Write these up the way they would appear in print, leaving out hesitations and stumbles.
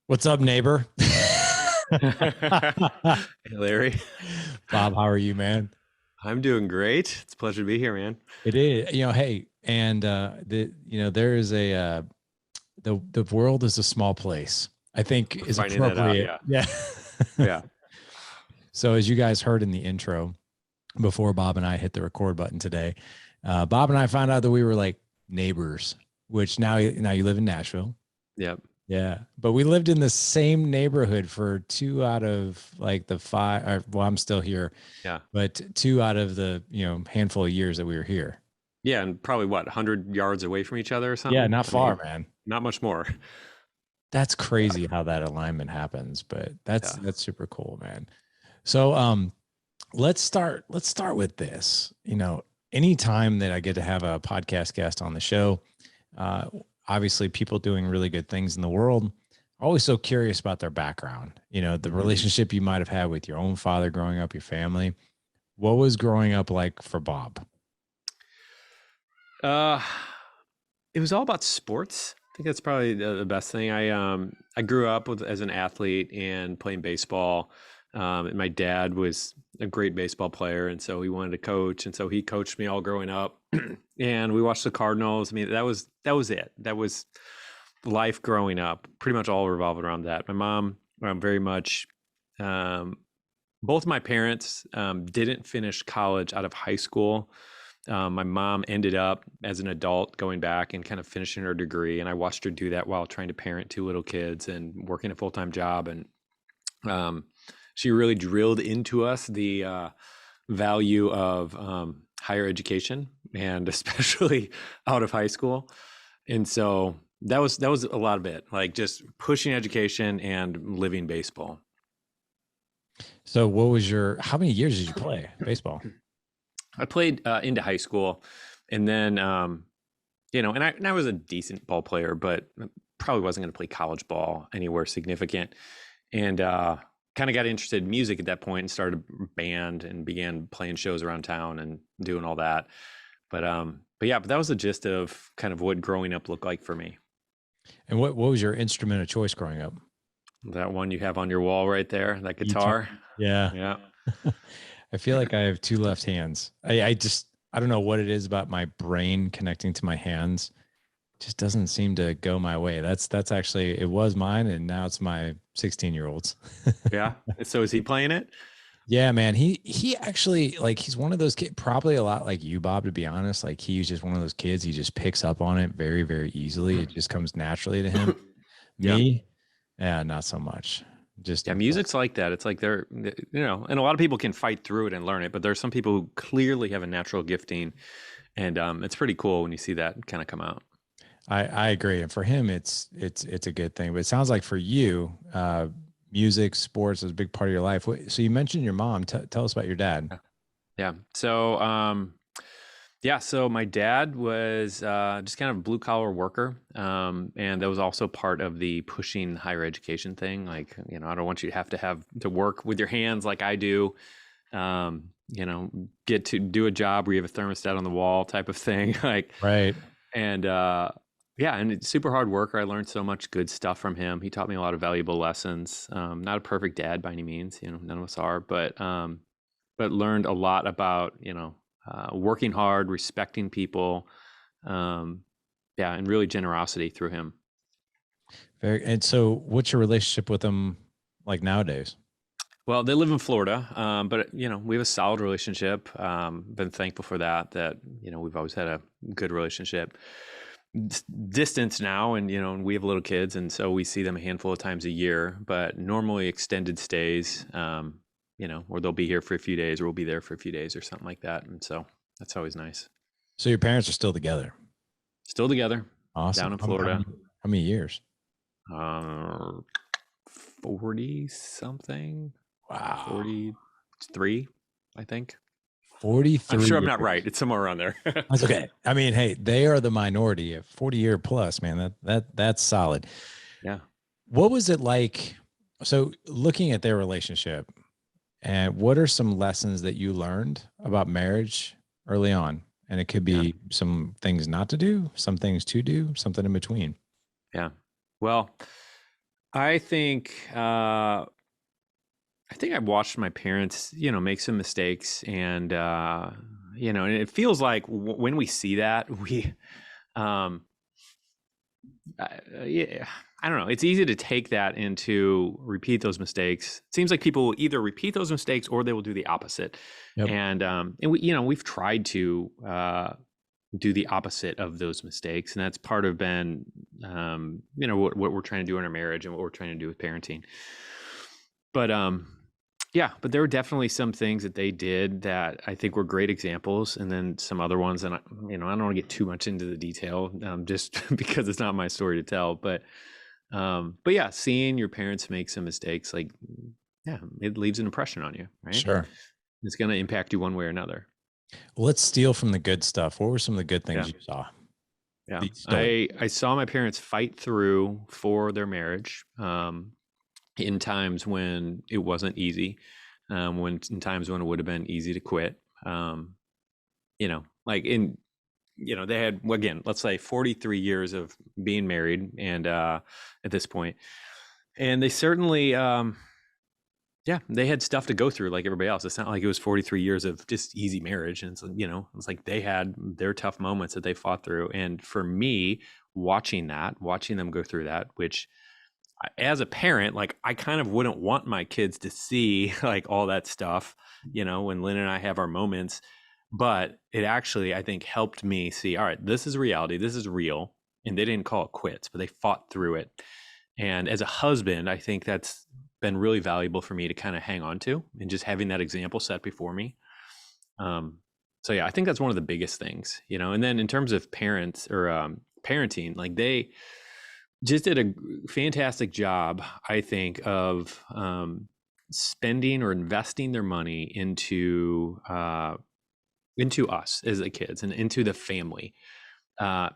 What's up, neighbor? Hey, Larry. Bob, how are you, man? I'm doing great. It's a pleasure to be here, man. It is, hey, and there is the world is a small place. I think We're is finding that out. appropriate. Yeah. Yeah. Yeah. So as you guys heard in the intro, before Bob and I hit the record button today, Bob and I found out that we were like neighbors, which now you live in Nashville. Yep. Yeah. But we lived in the same neighborhood for two out of like the five, well, I'm still here, Yeah. but two out of the, handful of years that we were here. Yeah. And probably what, 100 yards away from each other or Yeah, something? not I far, mean, man. not much more. That's Yeah. crazy how that alignment happens, but that's Yeah. that's super cool, man. So let's start with this. Anytime that I get to have a podcast guest on the show, uh obviously people doing really good things in the world, always so curious about their background, the hmm relationship you might have had with your own father growing up, your family. What was growing up like for Bob? Uh, it was all about sports. I think that's probably the best thing. I grew up as an athlete and playing baseball. And my dad was a great baseball player, and so he wanted to coach, and so he coached me all growing up. And we watched the Cardinals. I mean, that was it. That was life growing up. Pretty much all revolved around that. My mom, very much. Um, Both my parents didn't finish college out of high school. My mom ended up as an adult going back and kind of finishing her degree, and I watched her do that while trying to parent two little kids and working a full time job. And um, she really drilled into us the value of higher education, and especially out of high school. And so that was a lot of it, like just pushing education and living baseball. So how many years did you play baseball? I played into high school, and then and I was a decent ball player, but probably wasn't going to play college ball anywhere significant. And kind of got interested in music at that point and started a band and began playing shows around town and doing all that. But yeah, but that was the gist of kind of what growing up looked like for me. And what was your instrument of choice growing up? That one you have on your wall right there, that Guitar. guitar. Yeah. Yeah. I feel like I have two left hands. I don't know what it is about my brain connecting to my hands. Just doesn't seem to go my way. That's actually, it was mine, and now it's my 16-year-old's. Yeah. So is he playing it? Yeah, man. He actually, like, he's one of those kids, probably a lot like you, Bob, to be honest. Like, he's just one of those kids. He just picks up on it very, very easily. It just comes naturally to him. Yeah. Me, yeah, not so much. Just Yeah, music's like that. It's like and a lot of people can fight through it and learn it, but there's some people who clearly have a natural gifting, and it's pretty cool when you see that kind of come out. I agree. And for him, it's a good thing. But it sounds like for you, music, sports is a big part of your life. So you mentioned your mom. Tell us about your dad. Yeah. Yeah. So my dad was just kind of a blue collar worker, and that was also part of the pushing higher education thing. Like, I don't want you to have to work with your hands like I do. Get to do a job where you have a thermostat on the wall type of thing. Like, Right. and yeah, and it's super hard worker. I learned so much good stuff from him. He taught me a lot of valuable lessons. Not a perfect dad by any means, none of us are, but learned a lot about working hard, respecting people, um, yeah, and really generosity through him. And so what's your relationship with him like nowadays? Well, they live in Florida, but we have a solid relationship. Been thankful for that. That we've always had a good relationship. Distance now, and we have little kids, and so we see them a handful of times a year. But normally extended stays, or they'll be here for a few days, or we'll be there for a few days, or something like that. And so that's always nice. So your parents are still together. Still together, Awesome. down in How Florida. many years? Uh, 40 something, Wow. 43, I think. I'm 43 sure I'm not years. right. It's somewhere around there. That's okay. I mean, hey, they are the minority. A 40-year plus, man. That's solid. Yeah. What was it like? So looking at their relationship, and what are some lessons that you learned about marriage early on? And it could Yeah. be some things not to do, some things to do, something in between. Yeah. Well, I think I've watched my parents, make some mistakes, and and it feels like when we see that, um, yeah, I don't know. It's easy to take that into repeat those mistakes. It seems like people will either repeat those mistakes or they will do the opposite. Yep. And we've tried to do the opposite of those mistakes, and that's part of been what we're trying to do in our marriage and what we're trying to do with parenting. But yeah, but there were definitely some things that they did that I think were great examples, and then some other ones. And I don't want to get too much into the detail, just because it's not my story to tell. But yeah, seeing your parents make some mistakes, like, yeah, it leaves an impression on you, right? Sure. It's going to impact you one way or another. Well, let's steal from the good stuff. What were some of the good things Yeah, you saw? yeah. These stories. I saw my parents fight through for their marriage, in times when it wasn't easy, when in times when it would have been easy to quit. Like they had, again, let's say 43 years of being married, and at this point, and they certainly, yeah, they had stuff to go through like everybody else. It's not like it was 43 years of just easy marriage. And it's like they had their tough moments that they fought through. And for me, watching them go through that, which as a parent, like, I kind of wouldn't want my kids to see like all that stuff, when Lynn and I have our moments. But it actually, I think, helped me see, all right, this is reality, this is real. And they didn't call it quits, but they fought through it. And as a husband, I think that's been really valuable for me to kind of hang on to, and just having that example set before me. So yeah, I think that's one of the biggest things, and then in terms of parents or parenting, like, they just did a fantastic job, I think, of spending or investing their money into us as the kids and into the family,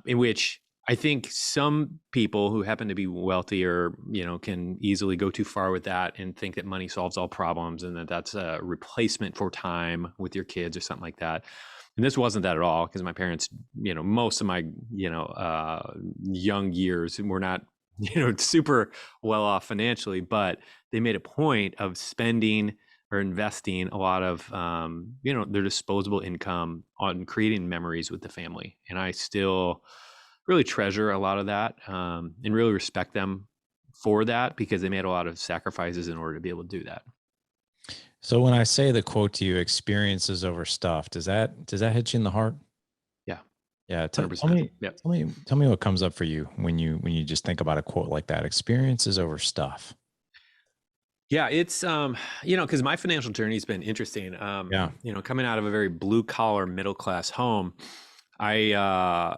in which I think some people who happen to be wealthier, can easily go too far with that and think that money solves all problems, and that that's a replacement for time with your kids or something like that. And this wasn't that at all, because my parents, most of my, young years were not, super well off financially, but they made a point of spending or investing a lot of, their disposable income on creating memories with the family. And I still really treasure a lot of that, and really respect them for that, because they made a lot of sacrifices in order to be able to do that. So when I say the quote to you, experiences over stuff, does that hit you in the heart? Yeah, Yeah. hundred Tell percent. me, Yep. tell me what comes up for you when you just think about a quote like that. Experiences over stuff. Yeah, it's because my financial journey's been interesting. Yeah. Coming out of a very blue collar middle class home, I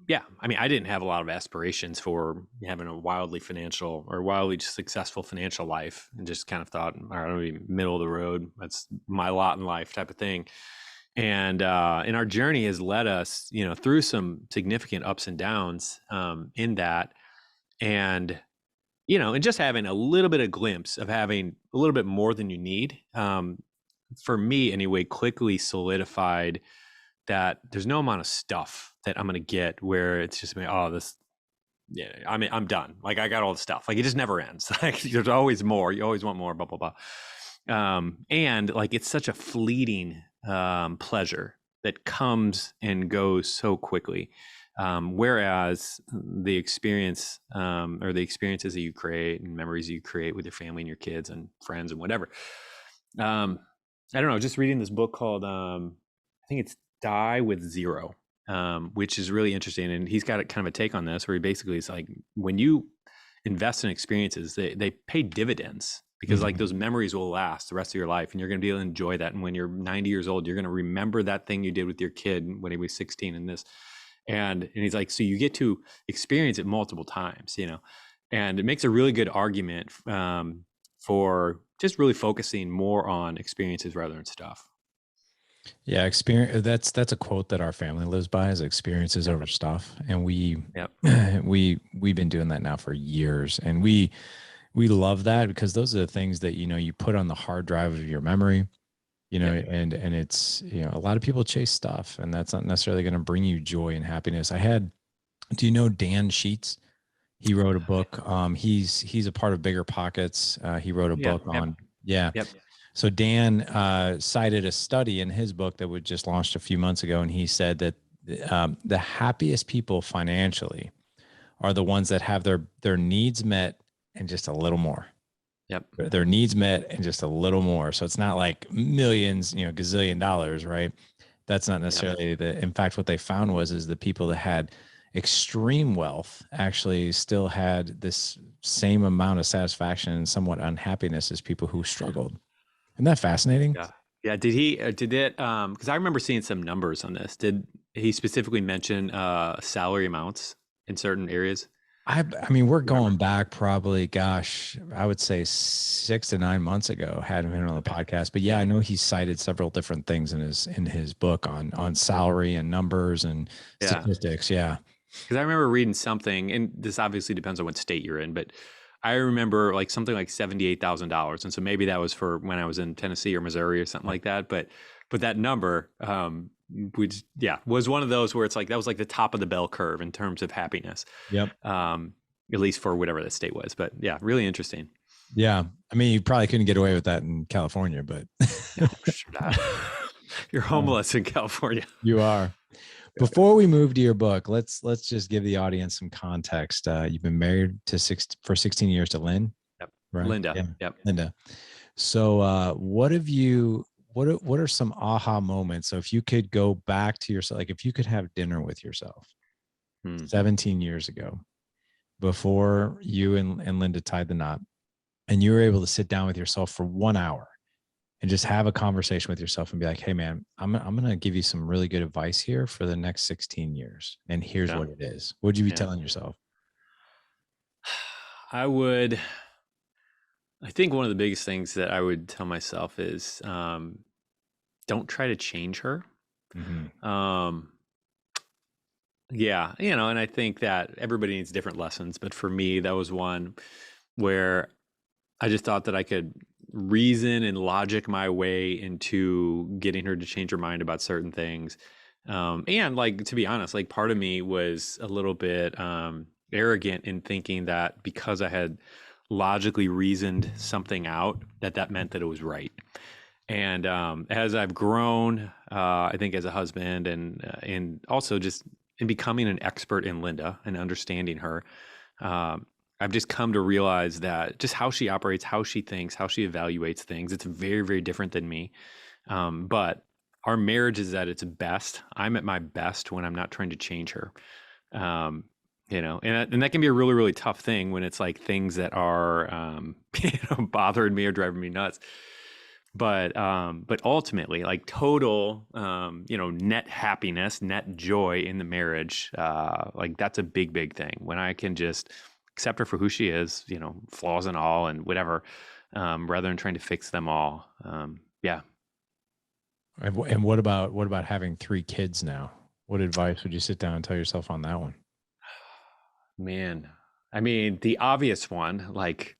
yeah, I mean, I didn't have a lot of aspirations for having a wildly financial or wildly successful financial life, and just kind of thought, all right, I'll be middle of the road. That's my lot in life, type of thing. And our journey has led us, through some significant ups and downs, in that. And and just having a little bit of glimpse of having a little bit more than you need, for me anyway, quickly solidified that there's no amount of stuff that I'm going to get where it's just, oh, this, yeah, I mean, I'm done. Like, I got all the stuff. Like, it just never ends. Like, there's always more. You always want more, blah, blah, blah. And like, it's such a fleeting pleasure that comes and goes so quickly. Whereas the experience, or the experiences that you create and memories you create with your family and your kids and friends and whatever. I don't know, just reading this book called, I think it's Die with Zero, which is really interesting. And he's got a kind of a take on this, where he basically is like, when you invest in experiences, they pay dividends, because like, Mhm. those memories will last the rest of your life, and you're going to be able to enjoy that. And when you're 90 years old, you're going to remember that thing you did with your kid when he was 16 and this. And he's like, so you get to experience it multiple times, and it makes a really good argument, for just really focusing more on experiences rather than stuff. Yeah, experience. That's a quote that our family lives by, is experiences Yep. over stuff, and we Yep. we've been doing that now for years, and we love that, because those are the things that you put on the hard drive of your memory, Yep. and it's a lot of people chase stuff, and that's not necessarily going to bring you joy and happiness. Do you know Dan Sheets? He wrote a book. He's a part of Bigger Pockets. He wrote a Yeah. book Yep. on, yeah. Yep. So Dan cited a study in his book that was just launched a few months ago, and he said that the happiest people financially are the ones that have their needs met and just a little more. Yep. Their needs met and just a little more. So it's not like millions, gazillion dollars, right? That's not Yep. necessarily in fact, what they found is the people that had extreme wealth actually still had this same amount of satisfaction and somewhat unhappiness as people who struggled. Isn't that fascinating? Yeah. Yeah. Did he, did it, because I remember seeing some numbers on this. Did he specifically mention salary amounts in certain areas? I mean, we're You remember? going back probably, gosh, I would say 6 to 9 months ago. Hadn't been on the Okay. podcast, but yeah, Yeah. I know he cited several different things in his book on salary and numbers and Yeah. statistics. Yeah, Because I remember reading something, and this obviously depends on what state you're in, but I remember like something like $78,000, and so maybe that was for when I was in Tennessee or Missouri or something like that. But that number, which was one of those where it's like that was like the top of the bell curve in terms of happiness, yep, at least for whatever the state was. But yeah, really interesting. yeah. I mean, you probably couldn't get away with that in California, but No, sure not. You're homeless in California. you are. Yeah. Before we move to your book, let's just give the audience some context. You've been married for 16 years to Lynn, Yep. right? Linda. Yeah, Yep. Linda. So, what have you? What are some aha moments? So, if you could go back to yourself, like if you could have dinner with yourself Hmm. 17 years ago, before you and Linda tied the knot, and you were able to sit down with yourself for 1 hour and just have a conversation with yourself and be like, hey man, I'm going to give you some really good advice here for the next 16 years. And here's Yeah. what it is. Would you be Yeah. telling yourself? I would. I think one of the biggest things that I would tell myself is don't try to change her. Mm-hmm. Um, yeah, and I think that everybody needs different lessons, but for me, that was one where I just thought that I could reason and logic my way into getting her to change her mind about certain things. And like, to be honest, like part of me was a little bit arrogant in thinking that because I had logically reasoned something out, that meant that it was right. And as I've grown, I think as a husband and also just in becoming an expert in Linda and understanding her, I've just come to realize that just how she operates, how she thinks, how she evaluates things, it's very, very different than me. But our marriage is at its best. I'm at my best when I'm not trying to change her. Um, and that can be a really, really tough thing when it's like things that are, bothering me or driving me nuts. But ultimately, like total, net happiness, net joy in the marriage, like that's a big, big thing. When I can just accept her for who she is, flaws and all, and whatever, rather than trying to fix them all. Yeah. And what about having 3 kids now? What advice would you sit down and tell yourself on that one? Man, I mean, the obvious one, like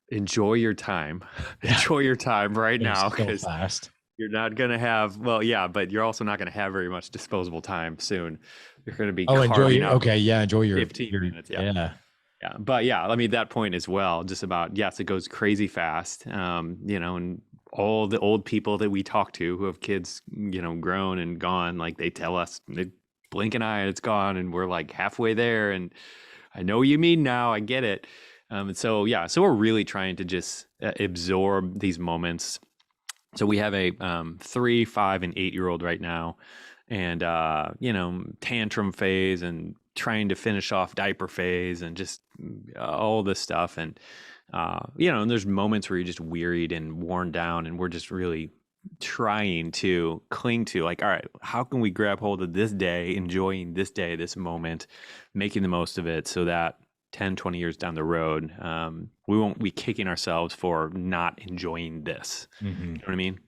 enjoy your time, enjoy your time right Goes now, so because fast. you're not going to have, well, yeah, but you're also not going to have very much disposable time soon. You're going to be Oh, enjoy carving your, out okay. Yeah. Enjoy 15 minutes. Yeah. yeah. Yeah. But yeah, I mean, that point as well, just about, yes, it goes crazy fast. And all the old people that we talk to who have kids, grown and gone, like they tell us, they blink an eye and it's gone. And we're like halfway there. And I know what you mean now. I get it. And so, yeah, so we're really trying to just absorb these moments. So we have a 3, 5, and 8-year-old right now, and tantrum phase and trying to finish off diaper phase and just all this stuff. And and there's moments where you're just wearied and worn down, and we're just really trying to cling to like, all right, how can we grab hold of this day, enjoying this day, this moment, making the most of it so that 10, 20 years down the road, we won't be kicking ourselves for not enjoying this. Mm-hmm. You know what I mean?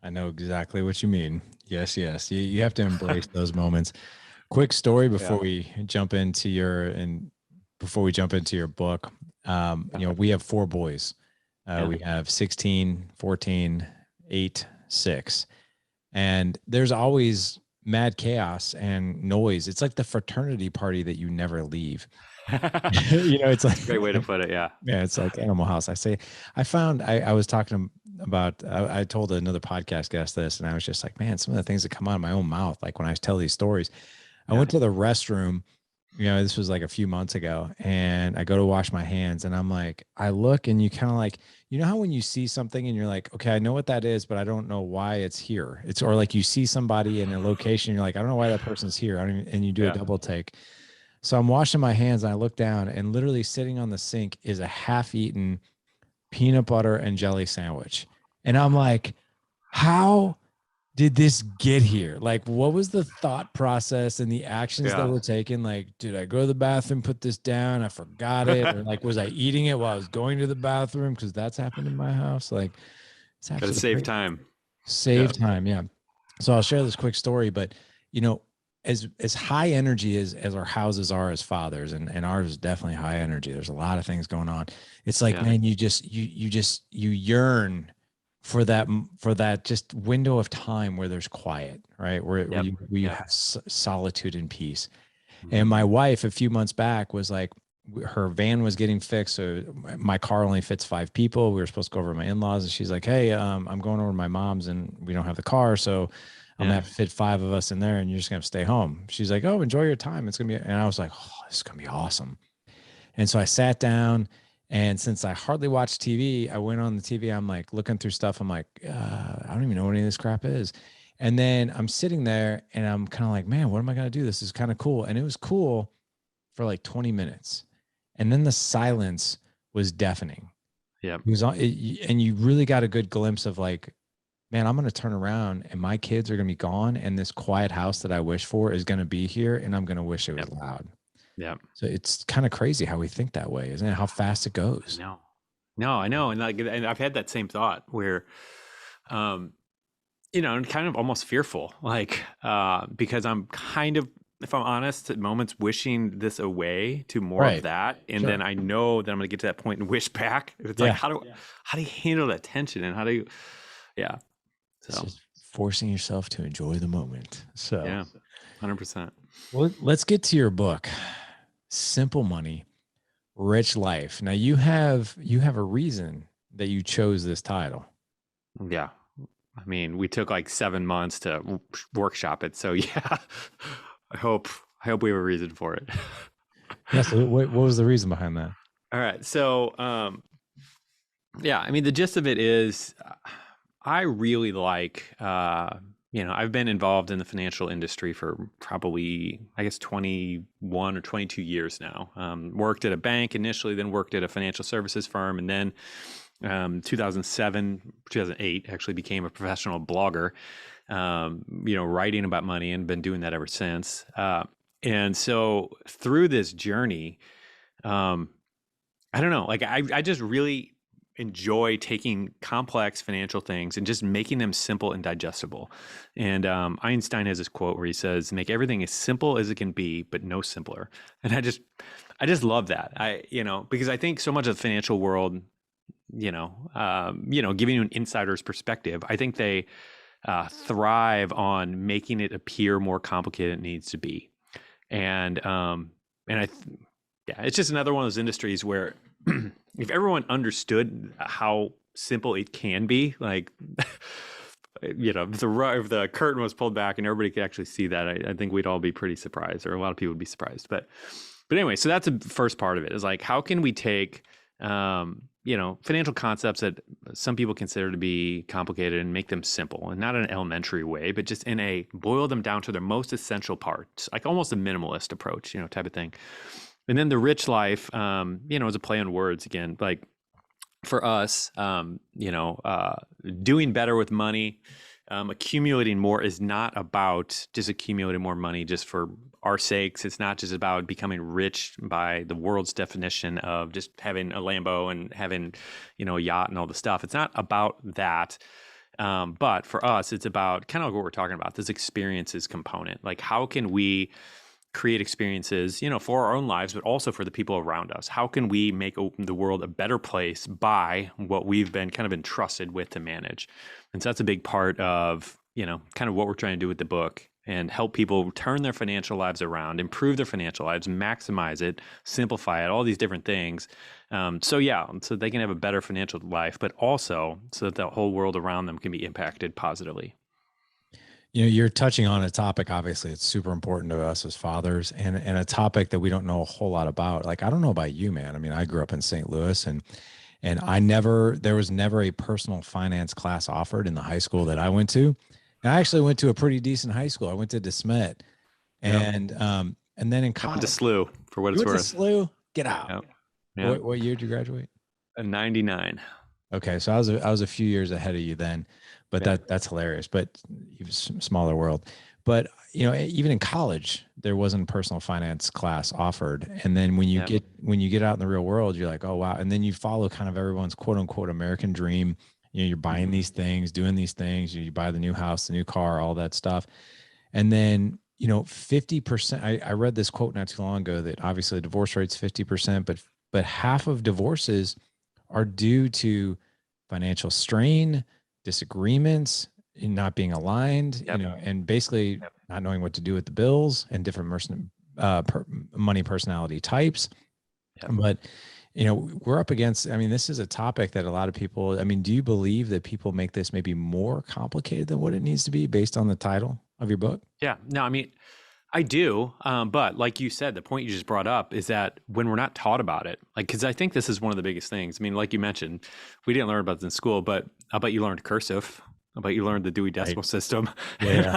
I know exactly what you mean. Yes. Yes. You have to embrace those moments. Quick story Yeah. before we jump into your book. We have 4 boys. Yeah. We have 16, 14, 8, 6. And there's always mad chaos and noise. It's like the fraternity party that you never leave. It's That's a great way to like, put it. Yeah. yeah, it's like Animal House. I was talking about, I told another podcast guest this, and I was just like, man, some of the things that come out of my own mouth, like when I tell these stories, I Yeah. went to the restroom, this was like a few months ago, and I go to wash my hands, and I'm like, I look, and you kind of like, how when you see something and you're like, okay, I know what that is, but I don't know why it's here. Or like you see somebody in a location, you're like, I don't know why that person's here. I don't even, and you do a Yeah. double take. So I'm washing my hands, and I look down, and literally sitting on the sink is a half-eaten peanut butter and jelly sandwich. And I'm like, how did this get here? Like, what was the thought process and the actions that Yeah. were taken? Like, did I go to the bathroom, put this down? I forgot it. Or like, was I eating it while I was going to the bathroom? Because that's happened in my house. Like, it's Got to absolutely save crazy. time. Yeah. Save time. Yeah. So I'll share this quick story, but you know, as high energy as our houses are as fathers, and ours is definitely high energy. There's a lot of things going on. It's like, Yeah. man, you yearn for that just window of time where there's quiet, right? Where Yep. you Yep. have solitude and peace. And Mhm. my wife, a few months back, was like, her van was getting fixed. So my car only fits 5 people. We were supposed to go over to my in-laws, and she's like, "Hey, I'm going over to my mom's, and we don't have the car, so I'm gonna Yeah. have to fit 5 of us in there, and you're just gonna stay home." She's like, "Oh, enjoy your time. It's gonna be," and I was like, "Oh, this is gonna be awesome." And so I sat down, and since I hardly watch TV, I went on the TV. I'm like looking through stuff. I'm like, I don't even know what any of this crap is. And then I'm sitting there, and I'm kind of like, man, what am I gonna do? This is kind of cool. And it was cool for like 20 minutes. And then the silence was deafening. Yep. It was on, and you really got a good glimpse of like, man, I'm going to turn around and my kids are going to be gone. And this quiet house that I wish for is going to be here. And I'm going to wish it was Yep. loud. Yep. So it's kind of crazy how we think that way, isn't it? How fast it I goes. know. No, I know. And like, and I've had that same thought where, um, and kind of almost fearful, like, because I'm kind of, if I'm honest, at moments wishing this away to more of Right. that, and Sure. then I know that I'm going to get to that point and wish back. It's like, Yeah. how do you handle that tension, and how do you, yeah. It's So just forcing yourself to enjoy the moment. So, yeah, 100%. well, let's get to your book, Simple Money, Rich Life. Now you have a reason that you chose this title. Yeah. I mean, we took like 7 months to workshop it. So yeah, I hope we have a reason for it. Yeah. So what was the reason behind that? All right. So, yeah, I mean, the gist of it is I really like, I've been involved in the financial industry for probably, I guess, 21 or 22 years now. Worked at a bank initially, then worked at a financial services firm, and then 2007, 2008, actually became a professional blogger, writing about money, and been doing that ever since. And so through this journey, um, I don't know. Like I just really enjoy taking complex financial things and just making them simple and digestible. And Einstein has this quote where he says, "Make everything as simple as it can be, but no simpler." And I just love that. Because I think so much of the financial world, giving you an insider's perspective, I think they thrive on making it appear more complicated than it needs to be. And yeah, it's just another one of those industries where if everyone understood how simple it can be, like, if the curtain was pulled back and everybody could actually see that, I think we'd all be pretty surprised, or a lot of people would be surprised. But anyway, so that's the first part of it, is like, how can we take, financial concepts that some people consider to be complicated and make them simple, and not in an elementary way, but just boil them down to their most essential parts, like almost a minimalist approach, type of thing. And then the rich life, is a play on words again, like for us, doing better with money, accumulating more is not about just accumulating more money just for our sakes. It's not just about becoming rich by the world's definition of just having a Lambo and having, a yacht and all the stuff. It's not about that. But for us, it's about kind of what we're talking about, this experiences component. Like, how can we create experiences, for our own lives, but also for the people around us? How can we make the world a better place by what we've been kind of entrusted with to manage? And so that's a big part of, kind of what we're trying to do with the book. and help people turn their financial lives around, improve their financial lives, maximize it, simplify it, all these different things. So they can have a better financial life, but also so that the whole world around them can be impacted positively. You're touching on a topic, obviously, it's super important to us as fathers, and a topic that we don't know a whole lot about. Like, I don't know about you, man. I mean, I grew up in St. Louis, and there was never a personal finance class offered in the high school that I went to. And I actually went to a pretty decent high school. I went to DeSmet, Yep. and then in I went to college, SLU for what you it's went to worth. SLU. Get out. Yep. Yep. What year did you graduate? A 99. Okay, so I was a few years ahead of you then, but Yeah. that's hilarious. But smaller world. But even in college, there wasn't a personal finance class offered. And then Yep. when you get out in the real world, you're like, oh wow. And then you follow kind of everyone's quote unquote American dream. You're buying these things, doing these things. You buy the new house, the new car, all that stuff. And then 50%. I read this quote not too long ago that obviously the divorce rate's 50%, but half of divorces are due to financial strain, disagreements, and not being aligned, Yep. and basically not knowing what to do with the bills and different money personality types. Yep. But we're up against, I mean, this is a topic that a lot of people, I mean, do you believe that people make this maybe more complicated than what it needs to be based on the title of your book? Yeah. No, I mean, I do. But like you said, the point you just brought up is that when we're not taught about it, like, because I think this is one of the biggest things. I mean, like you mentioned, we didn't learn about this in school, but I bet you learned cursive. I bet you learned the Dewey Decimal System. Yeah, And yeah.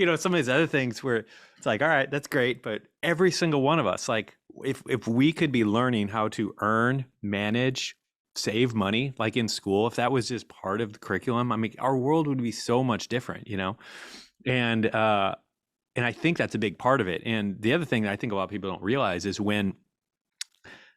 like, some of these other things where it's like, all right, that's great. But every single one of us, like, if we could be learning how to earn, manage, save money, like in school, if that was just part of the curriculum, I mean, our world would be so much different, And and I think that's a big part of it. And the other thing that I think a lot of people don't realize is when,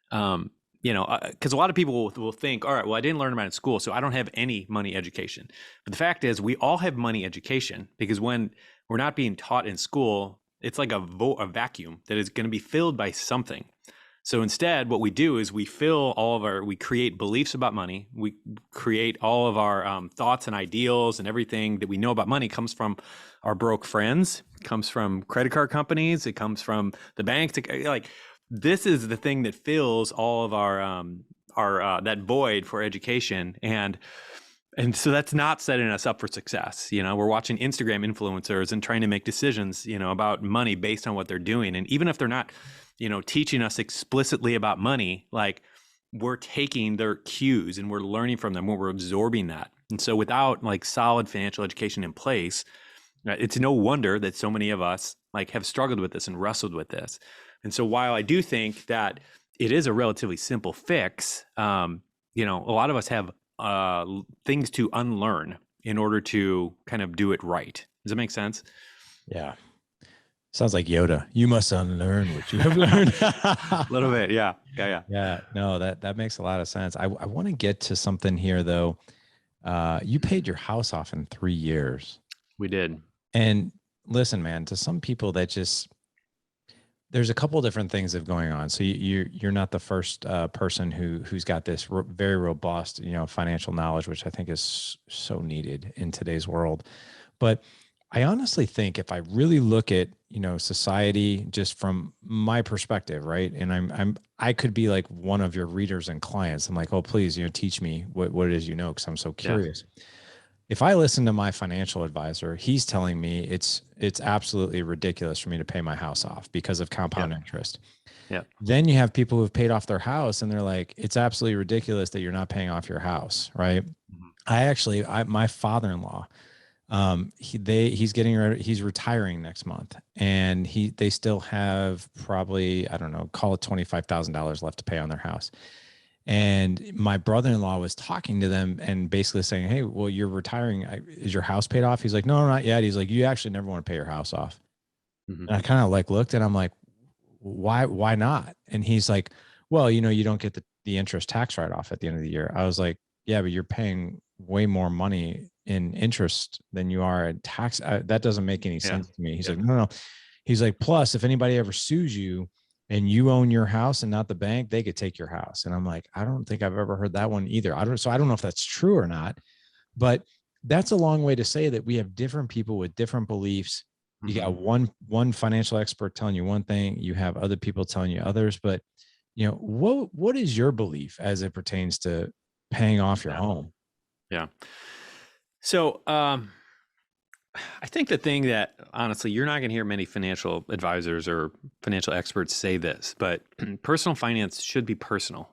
because a lot of people will think, all right, well, I didn't learn about it in school, so I don't have any money education. But the fact is, we all have money education, because when we're not being taught in school, it's like a vacuum that is going to be filled by something. So instead, what we do is we create beliefs about money. We create all of our thoughts and ideals, and everything that we know about money comes from our broke friends, comes from credit card companies, it comes from the banks. Like, this is the thing that fills all of our that void for education, and so that's not setting us up for success. We're watching Instagram influencers and trying to make decisions, about money based on what they're doing, and even if they're not teaching us explicitly about money, like, we're taking their cues and we're learning from them when we're absorbing that. And so without like solid financial education in place, it's no wonder that so many of us like have struggled with this and wrestled with this. And so while I do think that it is a relatively simple fix, a lot of us have things to unlearn in order to kind of do it right. Does that make sense? Yeah. Sounds like Yoda. You must unlearn what you have learned. A little bit. Yeah. Yeah. No, that makes a lot of sense. I want to get to something here though. You paid your house off in 3 years. We did. And listen, man, to some people there's a couple different things that are going on. So you're not the first person who's got this very robust, financial knowledge, which I think is so needed in today's world. But I honestly think if I really look at, society just from my perspective, right? And I could be like one of your readers and clients. I'm like, oh, please, teach me what it is, because I'm so curious. Yeah. If I listen to my financial advisor, he's telling me it's absolutely ridiculous for me to pay my house off because of compound interest. Yeah. Then you have people who've paid off their house and they're like, it's absolutely ridiculous that you're not paying off your house, right? Mm-hmm. My father-in-law, he's retiring next month, and they still have probably, I don't know, call it $25,000 left to pay on their house. And my brother-in-law was talking to them and basically saying, hey, well, you're retiring. Is your house paid off? He's like, no, not yet. He's like, you actually never want to pay your house off. Mm-hmm. And I kind of like looked and I'm like, why not? And he's like, well, you don't get the interest tax write-off at the end of the year. I was like, yeah, but you're paying way more money in interest than you are in tax. That doesn't make any sense to me. He's like, no. He's like, plus if anybody ever sues you and you own your house and not the bank, they could take your house. And I'm like, I don't think I've ever heard that one either. I don't know if that's true or not, but that's a long way to say that we have different people with different beliefs you got Mhm. one financial expert telling you one thing, you have other people telling you others, but what is your belief as it pertains to paying off your Yeah. home? Yeah. So, I think the thing that honestly, you're not going to hear many financial advisors or financial experts say this, but personal finance should be personal.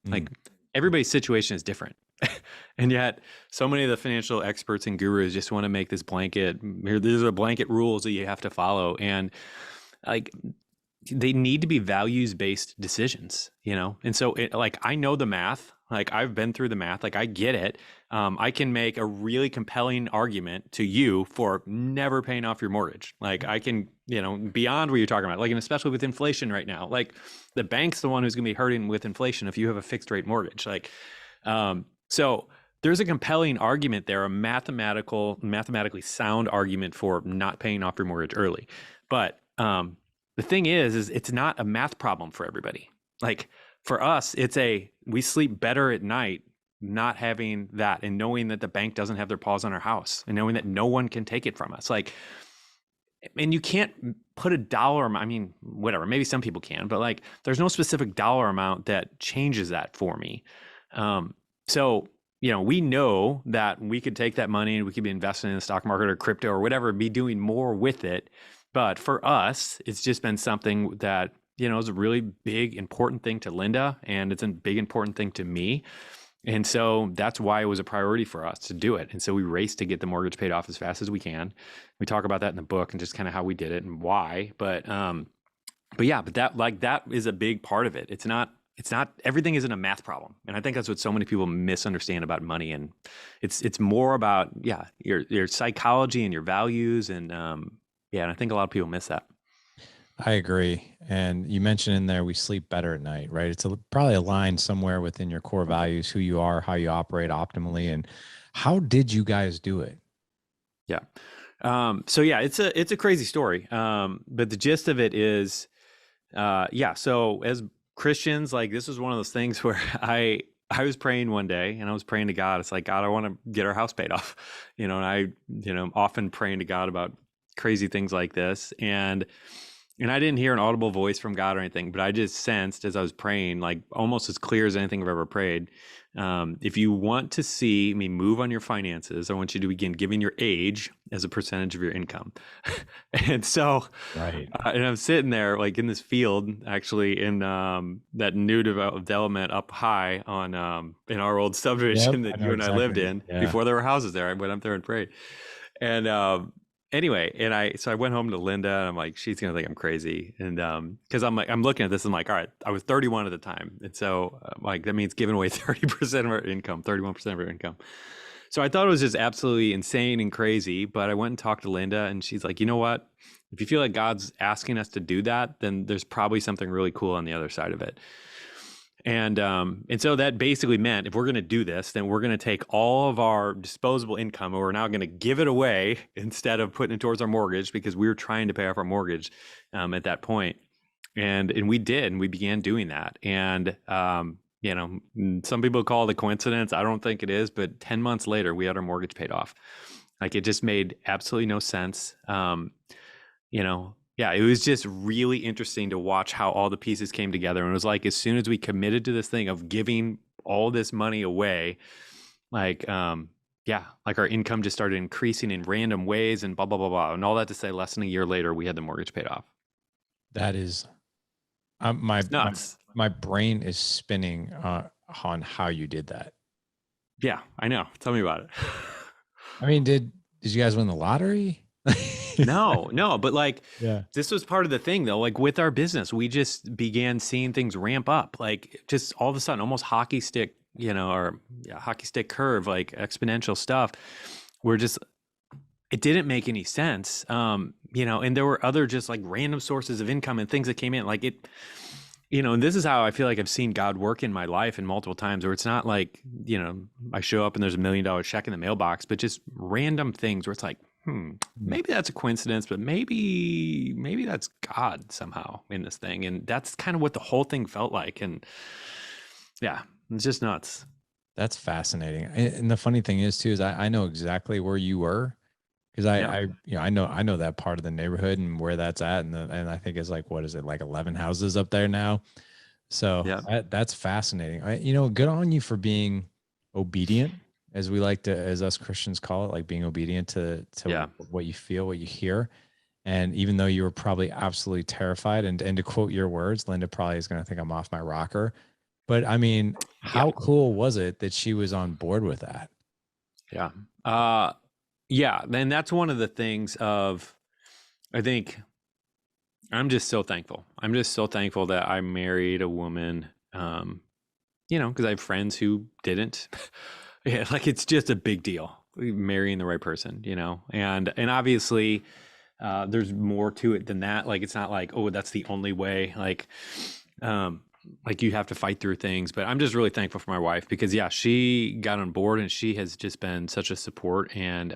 Like Mm, everybody's situation is different. And yet, so many of the financial experts and gurus just want to make this blanket. Here, these are blanket rules that you have to follow, and like they need to be values based decisions, And so, like, I know the math. Like, I've been through the math. Like, I get it. I can make a really compelling argument to you for never paying off your mortgage. Like, I can, beyond what you're talking about. Like, and especially with inflation right now. Like, the bank's the one who's going to be hurting with inflation if you have a fixed rate mortgage. Like, so there's a compelling argument there, a mathematically sound argument for not paying off your mortgage early. But the thing is it's not a math problem for everybody. Like for us, we sleep better at night not having that and knowing that the bank doesn't have their paws on our house and knowing that no one can take it from us. Like, and you can't put a dollar amount. I mean, whatever, maybe some people can, but like there's no specific dollar amount that changes that for me. So, we know that we could take that money and we could be investing in the stock market or crypto or whatever, be doing more with it. But for us, it's just been something that, is a really big, important thing to Linda, and it's a big, important thing to me. And so that's why it was a priority for us to do it. And so we raced to get the mortgage paid off as fast as we can. We talk about that in the book and just kind of how we did it and why. But yeah, but that is a big part of it. It's not everything isn't a math problem. And I think that's what so many people misunderstand about money. And it's more about, yeah, your psychology and your values. And yeah, and I think a lot of people miss that. I agree. And you mentioned in there, we sleep better at night, right? It's probably aligned somewhere within your core values, who you are, how you operate optimally. And how did you guys do it? Yeah. So yeah, it's a crazy story. But the gist of it is, yeah. So as Christians, like this was one of those things where I was praying one day and I was praying to God. It's like, God, I want to get our house paid off, and often praying to God about crazy things like this. And I didn't hear an audible voice from God or anything, but I just sensed as I was praying, like almost as clear as anything I've ever prayed. If you want to see me move on your finances, I want you to begin giving your age as a percentage of your income. And so, Right. and I'm sitting there like in this field, actually in that new development up high on in our old Yep. subdivision I that know you and I lived exactly. in Yeah. before there were houses there. I went up there and prayed. And anyway, so I went home to Linda and I'm like, she's gonna think I'm crazy. And because I'm looking at this, I'm like, all right, I was 31 at the time. And so like that means giving away 30% of our income, 31% of our income. So I thought it was just absolutely insane and crazy. But I went and talked to Linda and she's like, you know what? If you feel like God's asking us to do that, then there's probably something really cool on the other side of it. And so that basically meant if we're going to do this, then we're going to take all of our disposable income and we're now going to give it away instead of putting it towards our mortgage because we were trying to pay off our mortgage at that point. And we did, and we began doing that. And some people call it a coincidence. I don't think it is, but 10 months later, we had our mortgage paid off. Like it just made absolutely no sense. Yeah, it was just really interesting to watch how all the pieces came together. And it was like, as soon as we committed to this thing of giving all this money away, like, yeah, like our income just started increasing in random ways and blah, blah, blah, blah. And all that to say, less than a year later, we had the mortgage paid off. That is, my, It's nuts. my brain is spinning on how you did that. Yeah, I know. Tell me about it. I mean, did you guys win the lottery? No, but like Yeah. this was part of the thing though. Like with our business, we just began seeing things ramp up. Like just all of a sudden, almost hockey stick, or hockey stick curve, like exponential stuff. We're just it didn't make any sense. And there were other just like random sources of income and things that came in. Like it, and this is how I feel like I've seen God work in my life in multiple times where it's not like, I show up and there's $1 million check in the mailbox, but just random things where it's like, maybe that's a coincidence, but maybe that's God somehow in this thing. And that's kind of what the whole thing felt like. And yeah, it's just nuts. That's fascinating. And the funny thing is too, is I know exactly where you were Because Yeah. I know that part of the neighborhood and where that's at, and I think it's like, what is it, like 11 houses up there now? So Yeah. that's fascinating. Good on you for being obedient, as we like to, as us Christians call it, like being obedient to Yeah. what you feel, what you hear. And even though you were probably absolutely terrified, and to quote your words, Linda probably is going to think I'm off my rocker. But I mean, Yeah. how cool was it that she was on board with that? Yeah. Uh, yeah. And that's one of the things of, I think I'm just so thankful. I'm just so thankful that I married a woman, because I have friends who didn't. Yeah, like it's just a big deal marrying the right person, and obviously there's more to it than that. Like it's not like, oh, that's the only way. Um, like you have to fight through things. But I'm just really thankful for my wife because yeah, she got on board and she has just been such a support and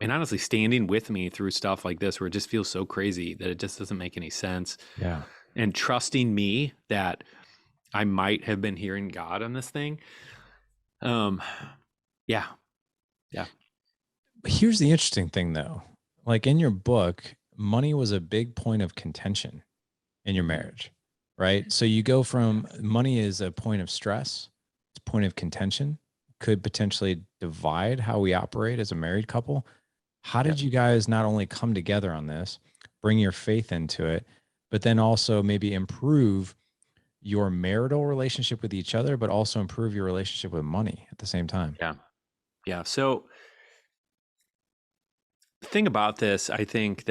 honestly standing with me through stuff like this where it just feels so crazy that it just doesn't make any sense Yeah. and trusting me that I might have been hearing God on this thing. Um, yeah, yeah, Here's the interesting thing, though. Like in your book, money was a big point of contention in your marriage, right? So you go from money is a point of stress, it's a point of contention, could potentially divide how we operate as a married couple. How yeah, did you guys not only come together on this, bring your faith into it, but then also maybe improve your marital relationship with each other, but also improve your relationship with money at the same time? yeah, yeah. So the thing about this, I think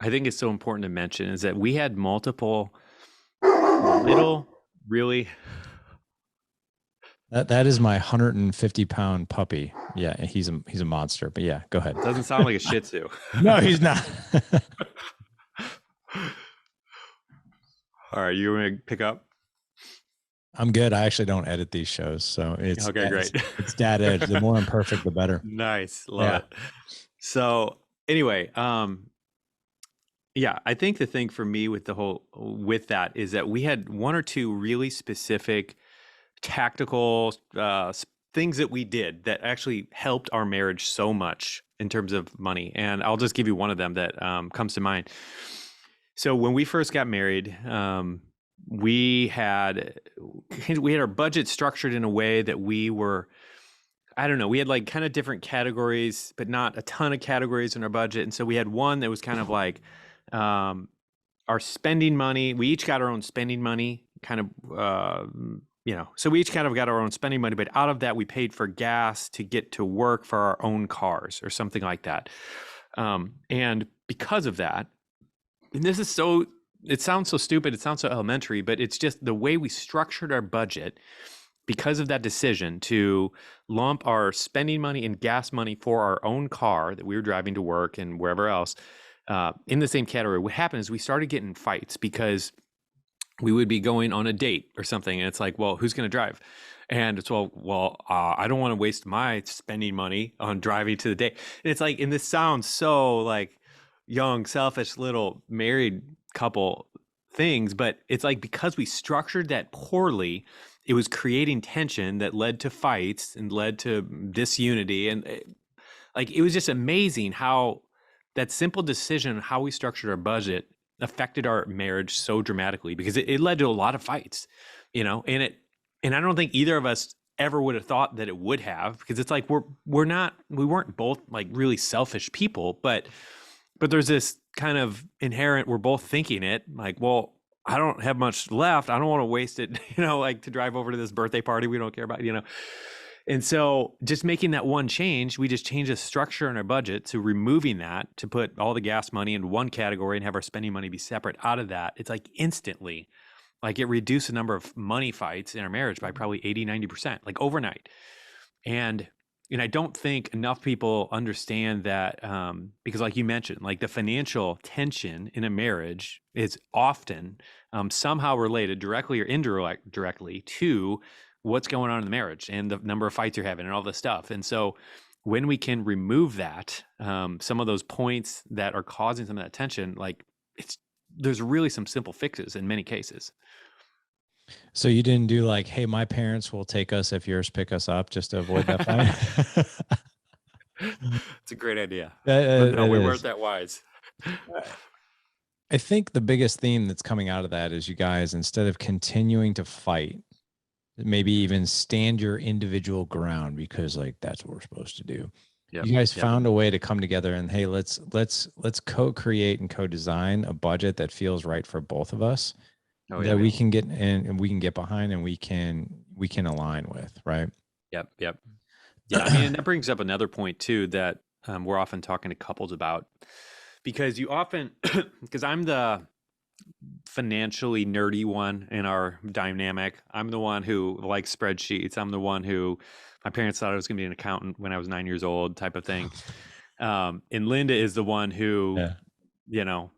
it's so important to mention is that we had multiple little, really, That is my 150-pound puppy. Yeah, he's a monster. But yeah, go ahead. it doesn't sound like a Shih Tzu. No, he's not. All right, you want to pick up? I'm good. I actually don't edit these shows, so Okay, great. it's dad edge. The more imperfect, the better. Nice, love Yeah. it. So anyway, yeah, I think the thing for me with that is that we had one or two really specific tactical things that we did that actually helped our marriage so much in terms of money. And I'll just give you one of them that comes to mind. So when we first got married, we had our budget structured in a way that we were, I don't know, we had like kind of different categories, but not a ton of categories in our budget. And so we had one that was kind of like um, our spending money. We each got our own spending money, kind of, so we each kind of got our own spending money, but out of that, we paid for gas to get to work for our own cars or something like that. And because of that, and this is it sounds so stupid, it sounds so elementary, but it's just the way we structured our budget because of that decision to lump our spending money and gas money for our own car that we were driving to work and wherever else in the same category. What happened is we started getting fights because we would be going on a date or something. And it's like, well, who's going to drive? And it's, I don't want to waste my spending money on driving to the date. And it's like, and this sounds so like young, selfish little married couple things, but it's like because we structured that poorly, it was creating tension that led to fights and led to disunity. And it was just amazing how that simple decision, how we structured our budget, affected our marriage so dramatically because it led to a lot of fights, and I don't think either of us ever would have thought that it would have, because it's like we weren't both like really selfish people, but there's this kind of inherent, we're both thinking it like, well, I don't have much left. I don't want to waste it, like to drive over to this birthday party we don't care about, And so just making that one change, we just changed the structure in our budget to removing that, to put all the gas money in one category and have our spending money be separate out of that. It's like instantly, like it reduced the number of money fights in our marriage by probably 80-90%, like overnight. And I don't think enough people understand that because like you mentioned, like the financial tension in a marriage is often somehow related directly or indirectly to what's going on in the marriage and the number of fights you're having and all this stuff. And so when we can remove that, some of those points that are causing some of that tension, like there's really some simple fixes in many cases. So you didn't do like, hey, my parents will take us if yours pick us up, just to avoid that fight? It's a great idea. But no, That we weren't is. that wise. I think the biggest theme that's coming out of that is you guys, instead of continuing to fight, maybe even stand your individual ground because like that's what we're supposed to do. Yep. You guys Yep. found a way to come together and hey, let's co-create and co-design a budget that feels right for both of us Oh yeah. that we can get in and we can get behind and we can align with, right? Yep. Yep. Yeah. I mean, and that brings up another point too that we're often talking to couples about because you often, because I'm the financially nerdy one in our dynamic. I'm the one who likes spreadsheets. I'm the one who my parents thought I was going to be an accountant when I was 9 years old, type of thing. And Linda is the one who, Yeah. you know,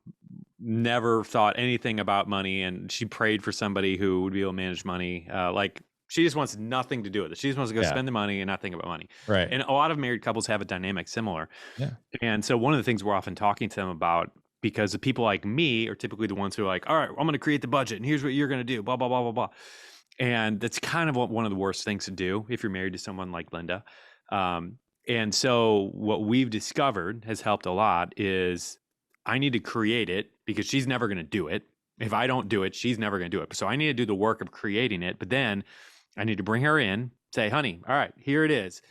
never thought anything about money, and she prayed for somebody who would be able to manage money. Like she just wants nothing to do with it. She just wants to go Yeah. spend the money and not think about money. Right. And a lot of married couples have a dynamic similar. Yeah. And so one of the things we're often talking to them about, because the people like me are typically the ones who are like, all right, I'm going to create the budget and here's what you're going to do, blah, blah, blah, blah, blah. And that's kind of one of the worst things to do if you're married to someone like Linda. Um, and so what we've discovered has helped a lot is I need to create it because she's never going to do it. If I don't do it, she's never going to do it. So I need to do the work of creating it. But then I need to bring her in, say, honey, all right, here it is.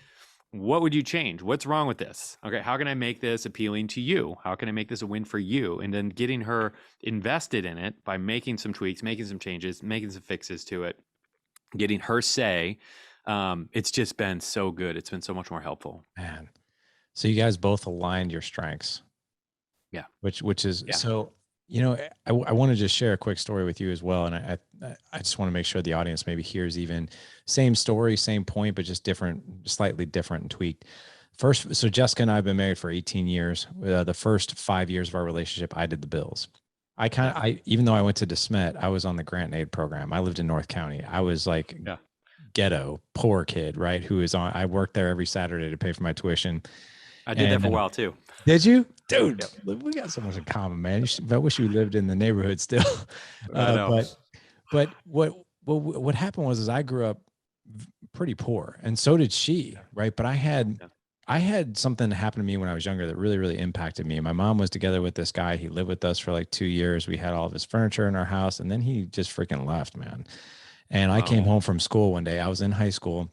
What would you change? What's wrong with this? Okay, how can I make this appealing to you? How can I make this a win for you? And then getting her invested in it by making some tweaks, making some changes, making some fixes to it, getting her say. It's just been so good. It's been so much more helpful. Man. So you guys both aligned your strengths. Yeah. Which is Yeah. so, you know, I want to just share a quick story with you as well. And I just want to make sure the audience maybe hears even same story, same point, but just different, slightly different and tweaked. First, so Jessica and I have been married for 18 years. The first 5 years of our relationship, I did the bills. Yeah. Even though I went to DeSmet, I was on the grant and aid program. I lived in North County. I was like Yeah. ghetto, poor kid, right? I worked there every Saturday to pay for my tuition. I did that for a while too. Did you? Dude, Yep. we got so much in common, man. I wish you lived in the neighborhood still. I know. But what happened was is I grew up pretty poor, and so did she, right? But Yeah. I had something happen to me when I was younger that really, really impacted me. My mom was together with this guy. He lived with us for like 2 years. We had all of his furniture in our house, and then he just freaking left, man. And I came Wow. home from school one day. I was in high school,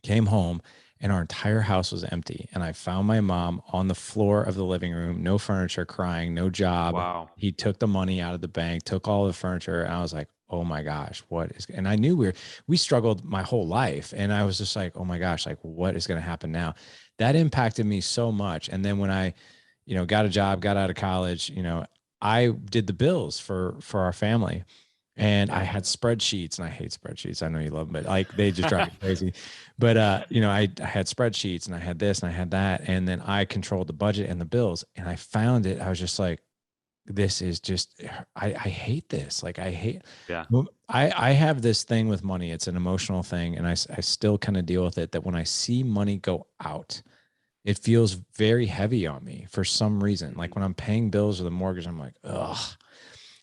came home, and our entire house was empty. And I found my mom on the floor of the living room, no furniture, crying, no job. Wow. He took the money out of the bank, took all the furniture. And I was like, oh my gosh, what is, and I knew we struggled my whole life. And I was just like, oh my gosh, like what is going to happen now? That impacted me so much. And then when I, got a job, got out of college, I did the bills for our family. And I Yeah. had spreadsheets, and I hate spreadsheets. I know you love them, but like they just drive me crazy. But I had spreadsheets, and I had this, and I had that, and then I controlled the budget and the bills. And I found it. I was just like, this is just, I hate this. Like I hate. Yeah. Well, I have this thing with money. It's an emotional thing, and I still kind of deal with it. That when I see money go out, it feels very heavy on me for some reason. Like when I'm paying bills or the mortgage, I'm like, ugh.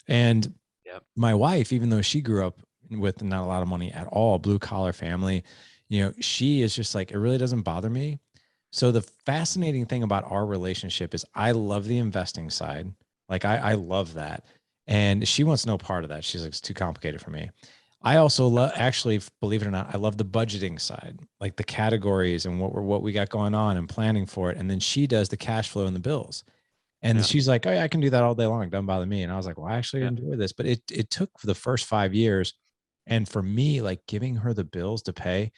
And Yep. my wife, even though she grew up with not a lot of money at all, blue collar family, she is just like, it really doesn't bother me. So the fascinating thing about our relationship is I love the investing side. Like I love that. And she wants no part of that. She's like, it's too complicated for me. I also love, actually, believe it or not, I love the budgeting side, like the categories and what we got going on and planning for it. And then she does the cash flow and the bills. And Yeah. she's like, oh, yeah, I can do that all day long. It doesn't bother me. And I was like, well, I actually Yeah. enjoy this. But it took for the first 5 years. And for me, like giving her the bills to pay,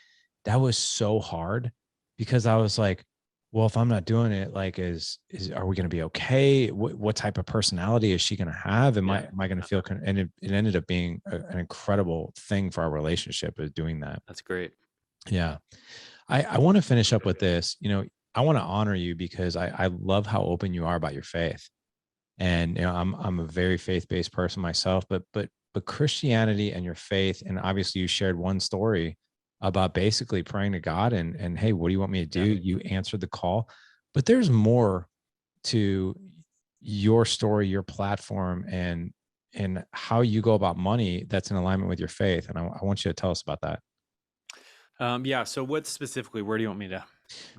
that was so hard because I was like, well, if I'm not doing it, like, are we going to be okay? What type of personality is she going to have? Am Yeah. I going to feel, and it ended up being an incredible thing for our relationship is doing that. That's great. Yeah. I want to finish up with this, I want to honor you because I love how open you are about your faith. And I'm a very faith-based person myself, but Christianity and your faith, and obviously you shared one story about basically praying to God and hey, what do you want me to do? Yeah. You answered the call, but there's more to your story, your platform, and how you go about money that's in alignment with your faith. And I want you to tell us about that. Yeah. So what specifically, where do you want me to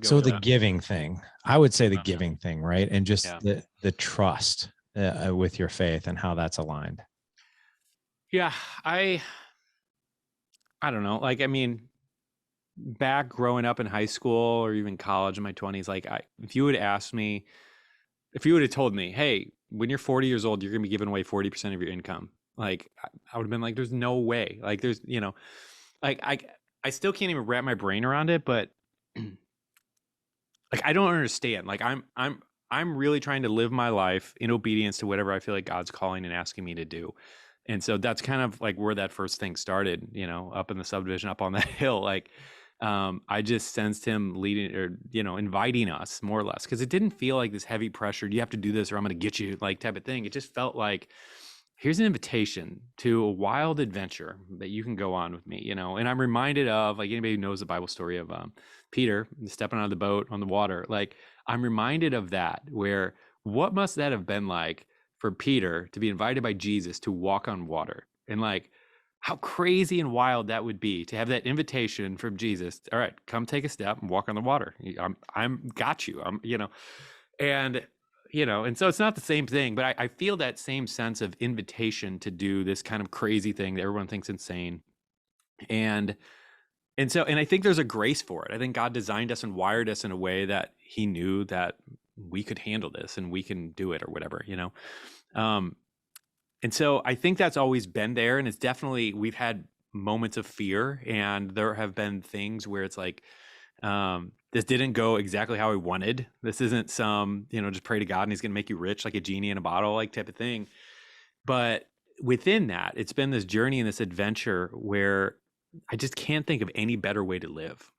go So with the that. giving thing, I would say the Yeah. giving thing, right? And just Yeah. the trust with your faith and how that's aligned. Yeah. I I don't know. Like, I mean, back growing up in high school or even college in my 20s, like if you would ask me, if you would have told me, hey, when you're 40 years old, you're going to be giving away 40% of your income, like I would have been like, there's no way. Like, there's, like I still can't even wrap my brain around it, but like I don't understand. Like I'm really trying to live my life in obedience to whatever I feel like God's calling and asking me to do. And so that's kind of like where that first thing started, up in the subdivision, up on that hill. Like, I just sensed him leading or, inviting us more or less. Cause it didn't feel like this heavy pressure. You have to do this or I'm going to get you, like, type of thing. It just felt like, here's an invitation to a wild adventure that you can go on with me, and I'm reminded of, like, anybody who knows the Bible story of Peter stepping out of the boat on the water. Like, I'm reminded of that, where what must that have been like for Peter to be invited by Jesus to walk on water, and like how crazy and wild that would be to have that invitation from Jesus. All right, come take a step and walk on the water. I'm got you. And and so it's not the same thing, but I feel that same sense of invitation to do this kind of crazy thing that everyone thinks insane. And and I think there's a grace for it. I think God designed us and wired us in a way that he knew that we could handle this and we can do it or whatever. Um, and so I think that's always been there. And it's definitely, we've had moments of fear, and there have been things where it's like, this didn't go exactly how I wanted. This isn't some, just pray to God and he's going to make you rich like a genie in a bottle, like, type of thing. But within that, it's been this journey and this adventure where I just can't think of any better way to live.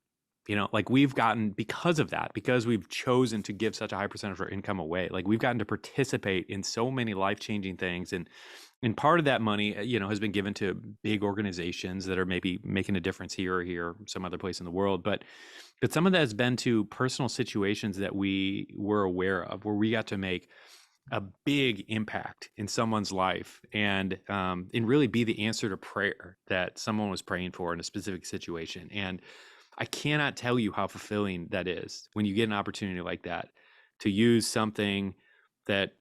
Like, we've gotten, because of that, because we've chosen to give such a high percentage of our income away, like, we've gotten to participate in so many life-changing things. And part of that money, has been given to big organizations that are maybe making a difference here or here, some other place in the world. But some of that has been to personal situations that we were aware of, where we got to make a big impact in someone's life, and really be the answer to prayer that someone was praying for in a specific situation. And I cannot tell you how fulfilling that is when you get an opportunity like that to use something that,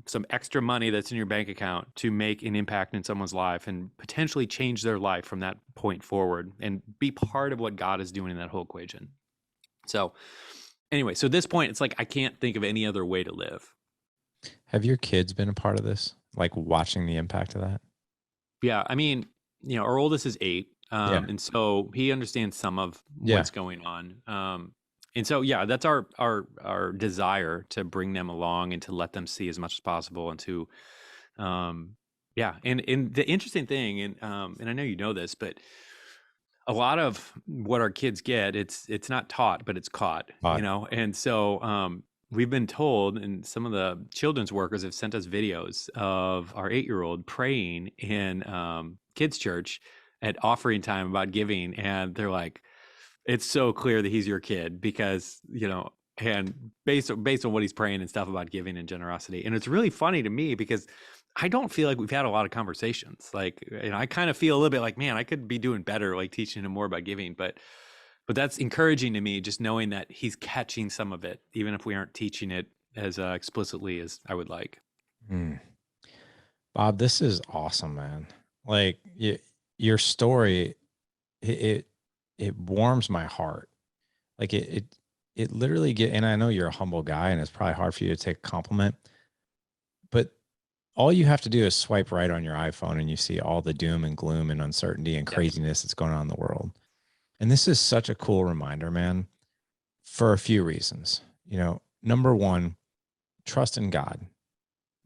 some extra money that's in your bank account to make an impact in someone's life and potentially change their life from that point forward and be part of what God is doing in that whole equation. So anyway, so at this point, it's like, I can't think of any other way to live. Have your kids been a part of this? Like watching the impact of that? Yeah. I mean, our oldest is 8. Yeah. And so he understands some of Yeah. what's going on. And so, yeah, that's our desire, to bring them along and to let them see as much as possible, and to, yeah. And the interesting thing, and I know you know this, but a lot of what our kids get, it's not taught, but it's caught, Odd. and so, we've been told, and some of the children's workers have sent us videos of our 8-year-old praying in, kids church at offering time about giving, and they're like, it's so clear that he's your kid, because, and based on what he's praying and stuff about giving and generosity. And it's really funny to me, because I don't feel like we've had a lot of conversations. Like, I kind of feel a little bit like, man, I could be doing better, like teaching him more about giving. But that's encouraging to me, just knowing that he's catching some of it, even if we aren't teaching it as explicitly as I would like. Mm. Bob, this is awesome, man. Like your story, it, it it warms my heart. Like it literally and I know you're a humble guy and it's probably hard for you to take a compliment, but all you have to do is swipe right on your iPhone and you see all the doom and gloom and uncertainty and Yep. craziness that's going on in the world. And this is such a cool reminder, man, for a few reasons. Number one, trust in God,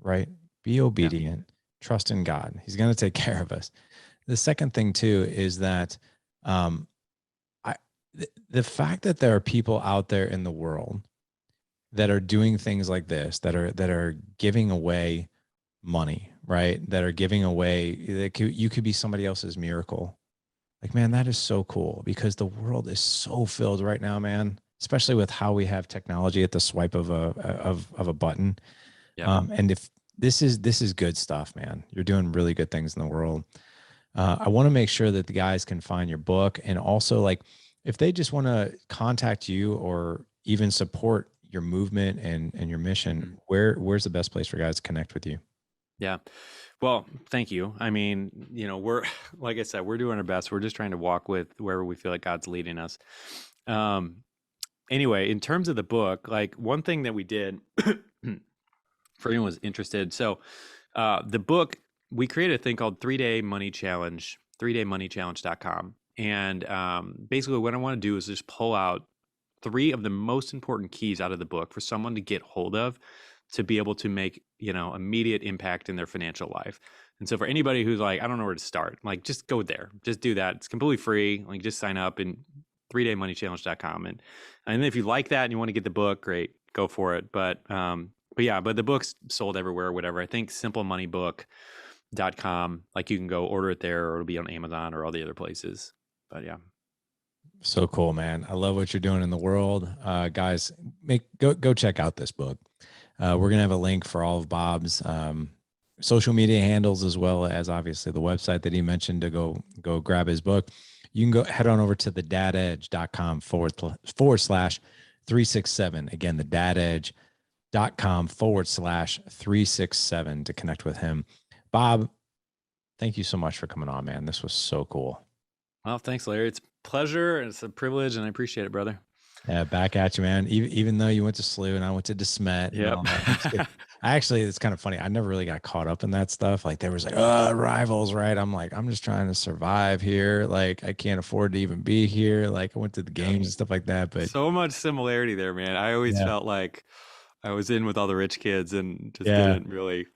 right? Be Yeah. obedient, trust in God. He's going to take care of us. The second thing too is that um, the fact that there are people out there in the world that are doing things like this, that are giving away money, right? That are giving away, you could be somebody else's miracle. Like, man, that is so cool, because the world is so filled right now, man, especially with how we have technology at the swipe of a button. Yep. And if this is good stuff, man, you're doing really good things in the world. I want to make sure that the guys can find your book, and also, like, if they just want to contact you or even support your movement and your mission, where's the best place for guys to connect with you? Yeah. Well, thank you. I mean, we're, like I said, we're doing our best. We're just trying to walk with wherever we feel like God's leading us. Um, anyway, in terms of the book, like one thing that we did for anyone who's interested. So, the book, we created a thing called 3-Day Money Challenge, 3daymoneychallenge.com. And basically, what I want to do is just pull out 3 of the most important keys out of the book for someone to get hold of to be able to make, immediate impact in their financial life. And so for anybody who's like, I don't know where to start, like just go there, just do that. It's completely free. Like just sign up in 3daymoneychallenge.com. And if you like that and you want to get the book, great, go for it. But the book's sold everywhere or whatever. I think simplemoneybook.com, like you can go order it there, or it'll be on Amazon or all the other places. But yeah. So cool, man. I love what you're doing in the world. Guys, go check out this book. We're gonna have a link for all of Bob's social media handles, as well as obviously the website that he mentioned to go grab his book. You can go head on over to thedadedge.com /367. Again, thedadedge.com /367 to connect with him. Bob, thank you so much for coming on, man. This was so cool. Well, thanks, Larry. It's a pleasure. It's a privilege, and I appreciate it, brother. Yeah, back at you, man. Even though you went to SLU and I went to DeSmet and all that. I actually, it's kind of funny. I never really got caught up in that stuff. Like there was like, rivals, right? I'm like, I'm just trying to survive here. Like I can't afford to even be here. Like I went to the games and stuff like that. But so much similarity there, man. I always felt like I was in with all the rich kids and just didn't really,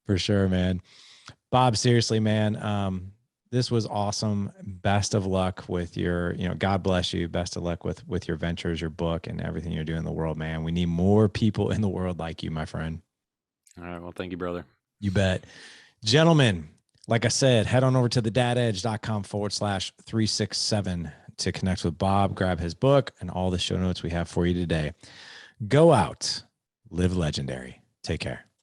for sure, man. Bob, seriously, man. This was awesome. Best of luck with your, God bless you. Best of luck with your ventures, your book, and everything you're doing in the world, man. We need more people in the world like you, my friend. All right. Well, thank you, brother. You bet. Gentlemen, like I said, head on over to thedadedge.com /367 to connect with Bob, grab his book, and all the show notes we have for you today. Go out, live legendary. Take care.